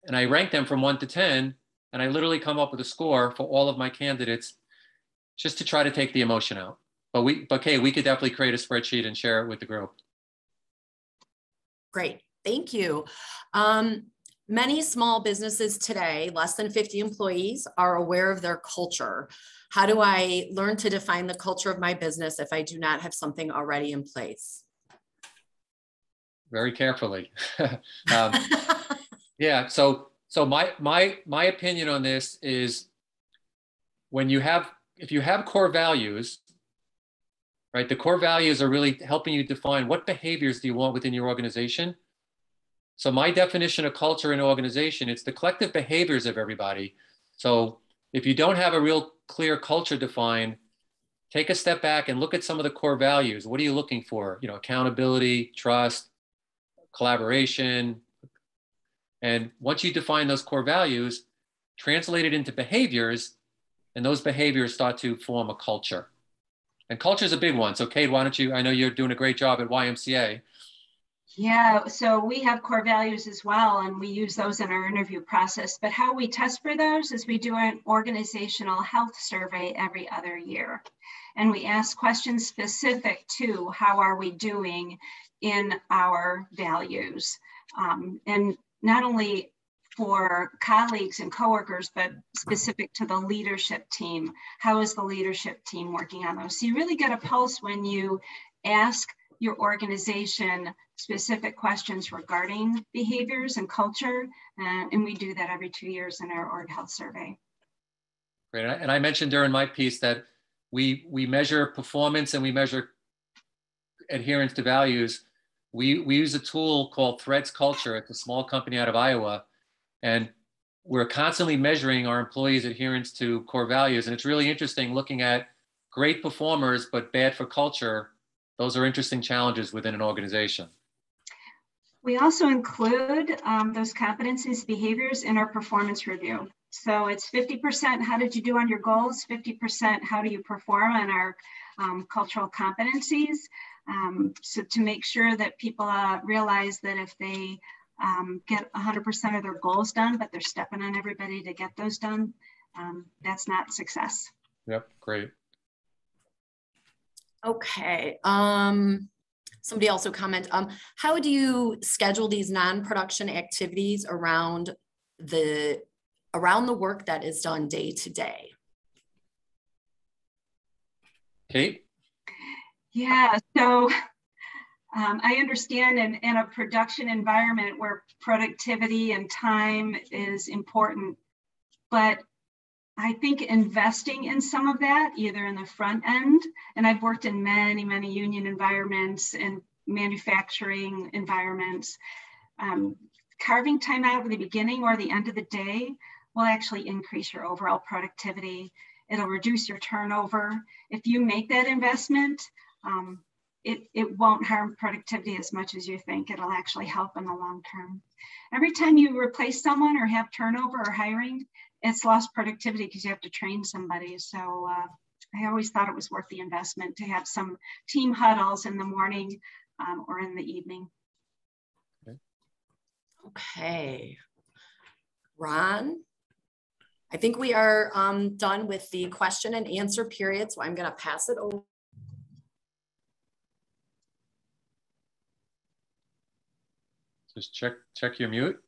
[SPEAKER 2] and I rank them from 1 to 10. And I literally come up with a score for all of my candidates just to try to take the emotion out. But Kay, we could definitely create a spreadsheet and share it with the group.
[SPEAKER 1] Great, thank you. Many small businesses today, less than 50 employees, are aware of their culture. How do I learn to define the culture of my business if I do not have something already in place?
[SPEAKER 2] Very carefully. Yeah, so my opinion on this is if you have core values, right? The core values are really helping you define what behaviors do you want within your organization. So my definition of culture in an organization, it's the collective behaviors of everybody. So if you don't have a real clear culture defined, take a step back and look at some of the core values. What are you looking for? You know, accountability, trust, collaboration. And once you define those core values, translate it into behaviors, and those behaviors start to form a culture. And culture is a big one. So Kate, why don't you, I know you're doing a great job at YMCA.
[SPEAKER 3] Yeah, so we have core values as well, and we use those in our interview process. But how we test for those is we do an organizational health survey every other year. And we ask questions specific to how are we doing in our values. And not only for colleagues and coworkers, but specific to the leadership team. How is the leadership team working on those? So you really get a pulse when you ask your organization specific questions regarding behaviors and culture. And we do that every 2 years in our org health survey.
[SPEAKER 2] Great. And I mentioned during my piece that we measure performance and we measure adherence to values. We use a tool called Threads Culture. It's a small company out of Iowa. And we're constantly measuring our employees' adherence to core values. And it's really interesting looking at great performers, but bad for culture. Those are interesting challenges within an organization.
[SPEAKER 3] We also include those competencies, behaviors in our performance review. So it's 50% how did you do on your goals, 50% how do you perform on our cultural competencies. So to make sure that people realize that if they get 100% of their goals done, but they're stepping on everybody to get those done, that's not success.
[SPEAKER 2] Yep, great.
[SPEAKER 1] Okay. Somebody also comment, how do you schedule these non-production activities around the work that is done day to day?
[SPEAKER 2] Kate?
[SPEAKER 3] Yeah, so I understand in a production environment where productivity and time is important, but I think investing in some of that, either in the front end, and I've worked in many, many union environments and manufacturing environments, carving time out at the beginning or the end of the day will actually increase your overall productivity. It'll reduce your turnover. If you make that investment, it won't harm productivity as much as you think. It'll actually help in the long term. Every time you replace someone or have turnover or hiring, it's lost productivity because you have to train somebody. So I always thought it was worth the investment to have some team huddles in the morning or in the evening.
[SPEAKER 1] Okay. Ron, I think we are done with the question and answer period, so I'm going to pass it over.
[SPEAKER 2] Just check your mute.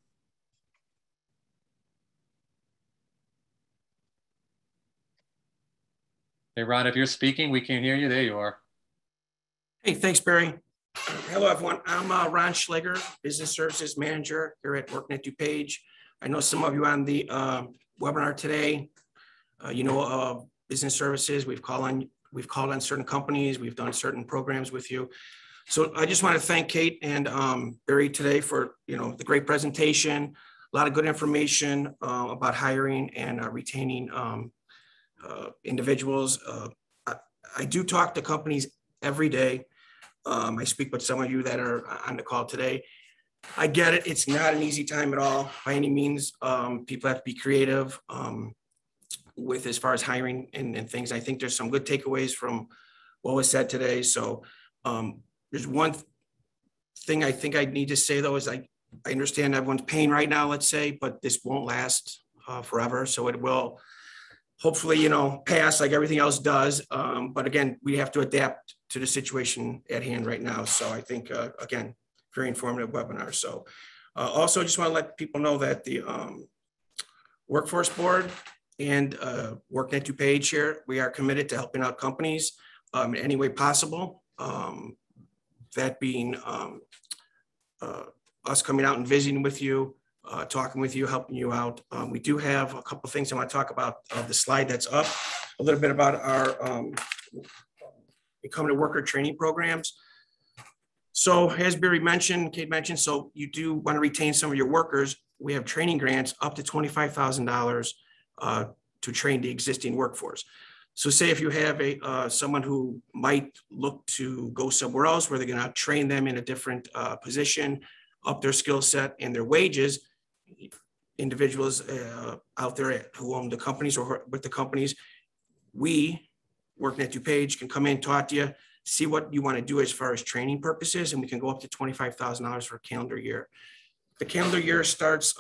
[SPEAKER 2] Hey, Ron, if you're speaking, we can't hear you. There you are.
[SPEAKER 4] Hey, thanks, Barry. Hello, everyone. I'm Ron Schleger, Business Services Manager here at WorkNet DuPage. I know some of you on the webinar today, business services. We've called on certain companies. We've done certain programs with you. So I just want to thank Kate and Barry today for the great presentation, a lot of good information about hiring and retaining individuals. I do talk to companies every day. I speak with some of you that are on the call today. I get it. It's not an easy time at all by any means. People have to be creative with as far as hiring and things. I think there's some good takeaways from what was said today. So there's one thing I think I need to say though, is I understand everyone's pain right now, let's say, but this won't last forever. So it will hopefully, pass like everything else does. But again, we have to adapt to the situation at hand right now. So I think, again, very informative webinar. So also just want to let people know that the Workforce Board and WorkNet DuPage here, we are committed to helping out companies in any way possible. That being us coming out and visiting with you, talking with you, helping you out. We do have a couple of things I want to talk about. The slide that's up, a little bit about our Becoming a Worker training programs. So as Barry mentioned, Kate mentioned, so you do want to retain some of your workers. We have training grants up to $25,000 to train the existing workforce. So say if you have someone who might look to go somewhere else where they're going to train them in a different position, up their skill set and their wages, individuals out there who own the companies or with the companies, we, WorkNet DuPage, can come in, talk to you, see what you want to do as far as training purposes, and we can go up to $25,000 for a calendar year. The calendar year starts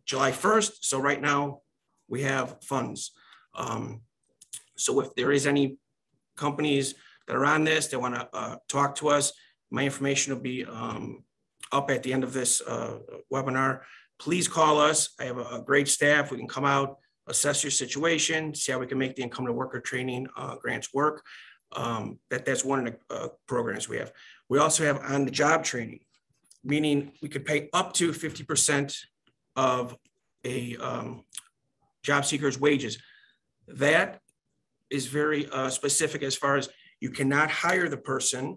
[SPEAKER 4] July 1st. So right now we have funds. So if there is any companies that are on this, they want to talk to us, my information will be up at the end of this webinar. Please call us. I have a great staff. We can come out, assess your situation, see how we can make the income to worker training grants work. That's one of the programs we have. We also have on-the-job training, meaning we could pay up to 50% of a job seeker's wages. That is very specific as far as you cannot hire the person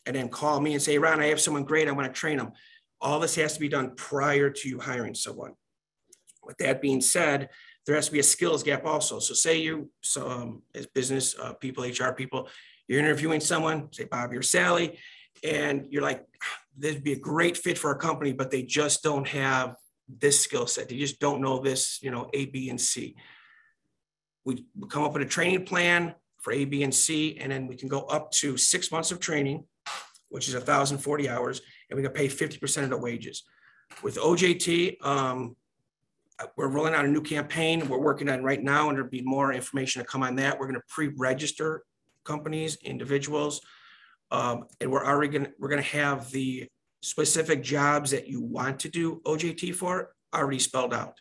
[SPEAKER 4] and then call me and say, Ron, I have someone great, I want to train them. All this has to be done prior to you hiring someone. With that being said, there has to be a skills gap also. So say you, as business people, HR people, you're interviewing someone, say Bobby or Sally, and you're like, this would be a great fit for our company, but they just don't have this skill set. They just don't know this, A, B, and C. We come up with a training plan for A, B, and C, and then we can go up to 6 months of training, which is 1,040 hours, and we can pay 50% of the wages. With OJT, we're rolling out a new campaign we're working on right now, and there'll be more information to come on that. We're going to pre-register companies, individuals, and we're going to have the specific jobs that you want to do OJT for already spelled out.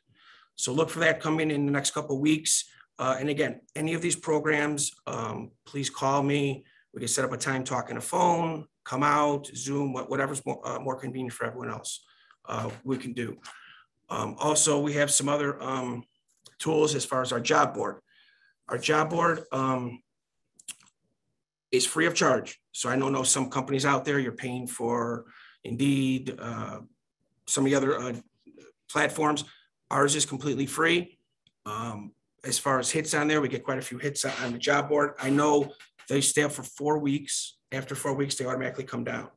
[SPEAKER 4] So look for that coming in the next couple of weeks. And again, any of these programs, please call me. We can set up a time, talk on the phone, come out, Zoom, whatever's more convenient for everyone else, we can do. Also, we have some other tools as far as our job board. Our job board is free of charge. So I know some companies out there, you're paying for Indeed, some of the other platforms. Ours is completely free. As far as hits on there, we get quite a few hits on the job board. I know they stay up for 4 weeks. After 4 weeks, they automatically come down.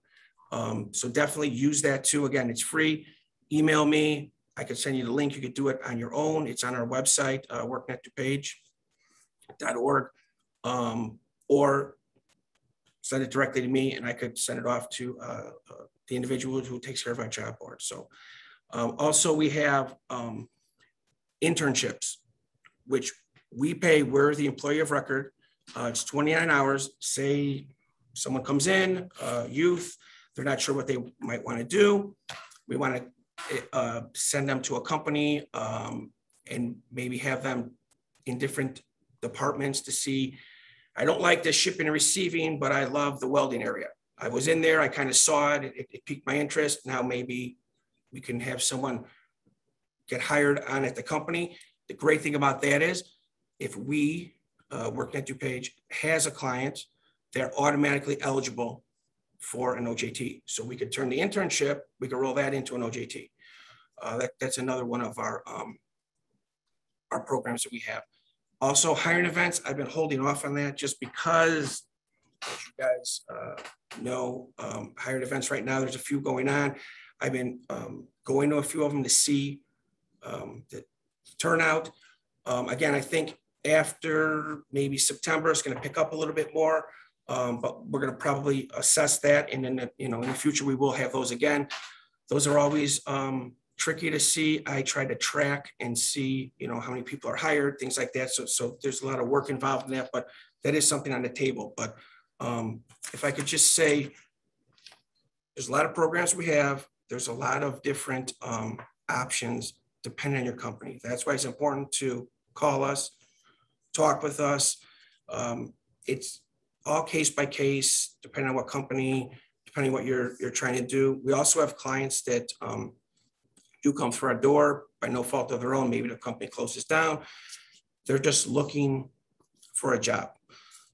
[SPEAKER 4] So definitely use that too. Again, it's free. Email me. I can send you the link. You could do it on your own. It's on our website, worknetdupage.org, or send it directly to me, and I could send it off to the individual who takes care of our job board. So also we have internships, which we pay. We're the employee of record. It's 29 hours. Say someone comes in, youth, they're not sure what they might want to do. We want to send them to a company and maybe have them in different departments to see. I don't like the shipping and receiving, but I love the welding area. I was in there, I kind of saw it, it piqued my interest. Now maybe we can have someone get hired on at the company. The great thing about that is if we, WorkNet DuPage, has a client, they're automatically eligible for an OJT. So we could turn the internship, we could roll that into an OJT. That's another one of our programs that we have. Also, hiring events, I've been holding off on that just because, as you guys know, hiring events right now, there's a few going on. I've been going to a few of them to see the turnout. Again, I think after maybe September, it's going to pick up a little bit more, but we're going to probably assess that. And then, in the future, we will have those again. Those are always tricky to see. I try to track and see, how many people are hired, things like that. So there's a lot of work involved in that, but that is something on the table. But if I could just say, there's a lot of programs we have. There's a lot of different options depending on your company. That's why it's important to call us, talk with us. It's all case by case, depending on what company, depending on what you're trying to do. We also have clients that do come through our door by no fault of their own. Maybe the company closes down. They're just looking for a job.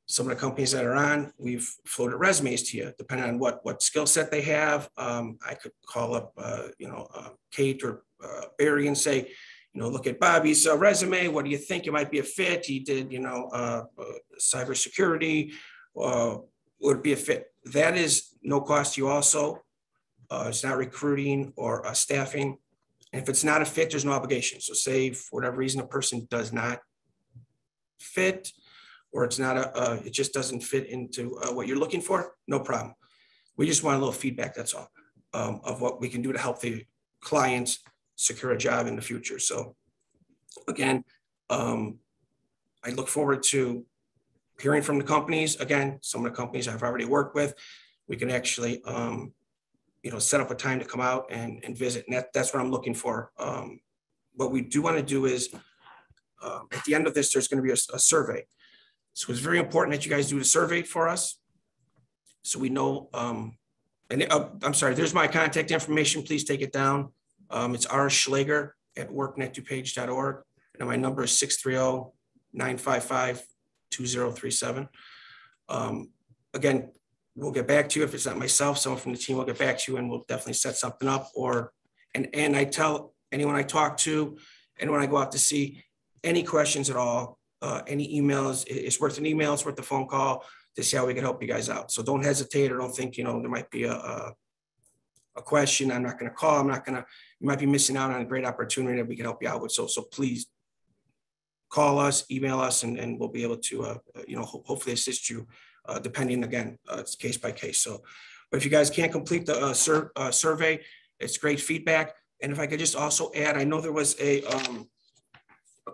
[SPEAKER 4] Some of the companies that are on, we've floated resumes to you, depending on what skill set they have. I could call up, Kate or Barry and say, look at Bobby's resume. What do you think? It might be a fit. He did, cybersecurity. Would it be a fit? That is no cost to you also. It's not recruiting or staffing. And if it's not a fit, there's no obligation. So say for whatever reason, a person does not fit, or it's not it just doesn't fit into what you're looking for, no problem. We just want a little feedback, that's all, of what we can do to help the clients secure a job in the future. So again, I look forward to hearing from the companies. Again, some of the companies I've already worked with, we can actually, set up a time to come out and visit. And that's what I'm looking for. What we do want to do is, at the end of this, there's going to be a survey. So it's very important that you guys do the survey for us, so we know. I'm sorry, there's my contact information. Please take it down. It's rschlager@worknetdupage.org. And my number is 630-955-2037. Again, we'll get back to you. If it's not myself, someone from the team will get back to you, and we'll definitely set something up. And I tell anyone I talk to, anyone I go out to see, any questions at all, any emails, it's worth an email, it's worth a phone call to see how we can help you guys out. So don't hesitate, or don't think, there might be a question. I'm not going to call. You might be missing out on a great opportunity that we can help you out with. So please call us, email us, and we'll be able to, hopefully assist you, depending, again, it's case by case. So, but if you guys can't complete the survey, it's great feedback. And if I could just also add, I know there was a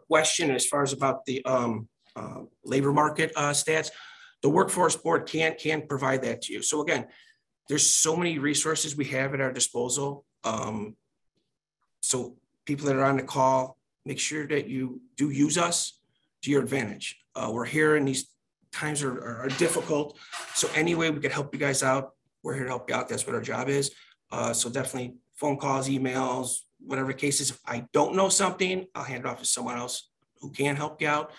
[SPEAKER 4] question as far as about the labor market stats. The Workforce Board can provide that to you. So again, there's so many resources we have at our disposal. So people that are on the call, make sure that you do use us to your advantage. We're here, and these times are difficult. So any way we can help you guys out, we're here to help you out. That's what our job is. So definitely phone calls, emails, whatever cases. If I don't know something, I'll hand it off to someone else who can help you out.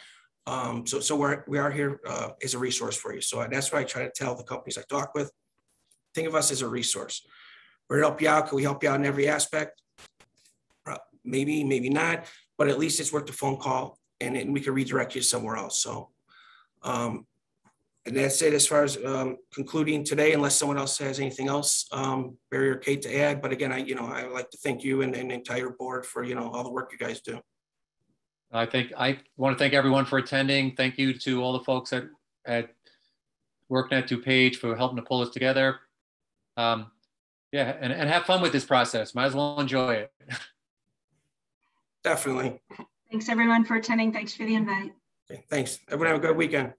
[SPEAKER 4] So we are here as a resource for you. So that's why I try to tell the companies I talk with, think of us as a resource. We're to help you out. Can we help you out in every aspect? Maybe, maybe not, but at least it's worth the phone call, and we can redirect you somewhere else. So, and that's it as far as concluding today, unless someone else has anything else, Barry or Kate, to add. But again, I would like to thank you and the entire board for, all the work you guys do.
[SPEAKER 2] I want to thank everyone for attending. Thank you to all the folks at WorkNet DuPage for helping to pull us together. And have fun with this process. Might as well enjoy it.
[SPEAKER 4] Definitely.
[SPEAKER 3] Thanks everyone for attending. Thanks for the invite.
[SPEAKER 4] Okay, thanks. Everyone have a good weekend.